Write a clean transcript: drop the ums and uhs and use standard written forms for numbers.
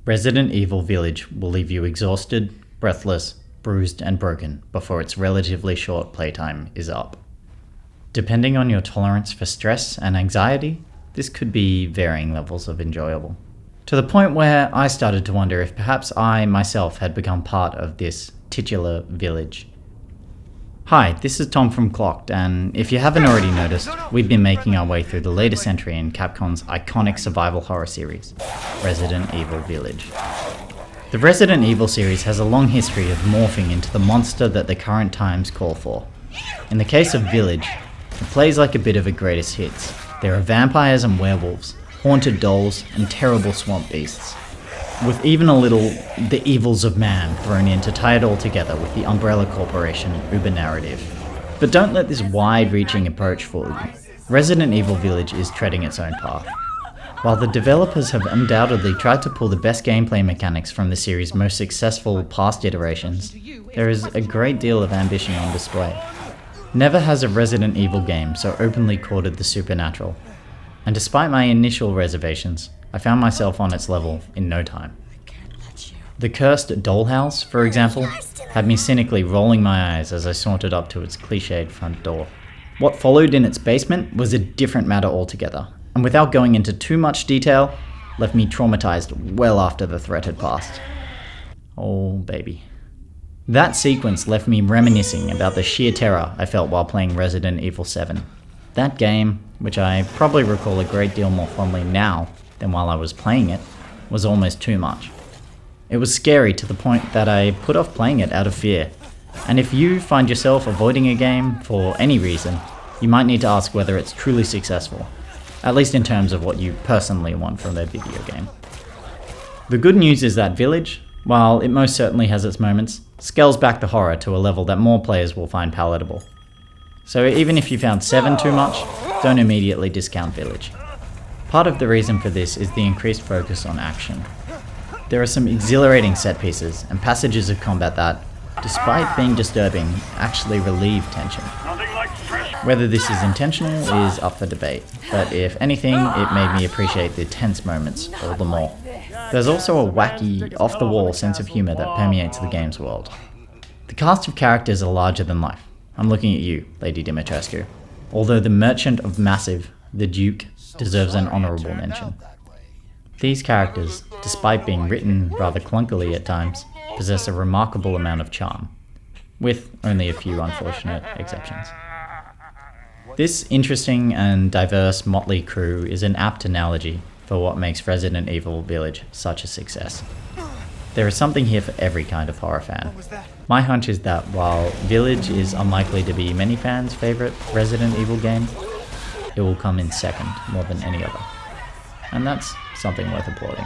Resident Evil Village will leave you exhausted, breathless, bruised and broken before its relatively short playtime is up. Depending on your tolerance for stress and anxiety, this could be varying levels of enjoyable. To the point where I started to wonder if perhaps I myself had become part of this titular village. Hi, this is Tom from Clocked, and if you haven't already noticed, we've been making our way through the latest entry in Capcom's iconic survival horror series, Resident Evil Village. The Resident Evil series has a long history of morphing into the monster that the current times call for. In the case of Village, it plays like a bit of a greatest hits. There are vampires and werewolves, haunted dolls, and terrible swamp beasts, with even a little the evils of man thrown in to tie it all together with the Umbrella Corporation Uber narrative. But don't let this wide-reaching approach fool you. Resident Evil Village is treading its own path. While the developers have undoubtedly tried to pull the best gameplay mechanics from the series' most successful past iterations, there is a great deal of ambition on display. Never has a Resident Evil game so openly courted the supernatural, and despite my initial reservations, I found myself on its level in no time. The cursed dollhouse, for example, had me cynically rolling my eyes as I sauntered up to its cliched front door. What followed in its basement was a different matter altogether, and without going into too much detail, left me traumatized well after the threat had passed. Oh baby. That sequence left me reminiscing about the sheer terror I felt while playing Resident Evil 7. That game, which I probably recall a great deal more fondly now than while I was playing it, was almost too much. It was scary to the point that I put off playing it out of fear. And if you find yourself avoiding a game for any reason, you might need to ask whether it's truly successful, at least in terms of what you personally want from a video game. The good news is that Village, while it most certainly has its moments, scales back the horror to a level that more players will find palatable. So even if you found 7 too much, don't immediately discount Village. Part of the reason for this is the increased focus on action. There are some exhilarating set pieces and passages of combat that, despite being disturbing, actually relieve tension. Whether this is intentional is up for debate, but if anything, it made me appreciate the tense moments all the more. There's also a wacky, off-the-wall sense of humour that permeates the game's world. The cast of characters are larger than life. I'm looking at you, Lady Dimitrescu. Although the Merchant of Massive, the Duke, deserves an honourable mention. These characters, despite being written rather clunkily at times, possess a remarkable amount of charm, with only a few unfortunate exceptions. This interesting and diverse motley crew is an apt analogy for what makes Resident Evil Village such a success. There is something here for every kind of horror fan. My hunch is that while Village is unlikely to be many fans' favourite Resident Evil game, it will come in second more than any other. And that's something worth applauding.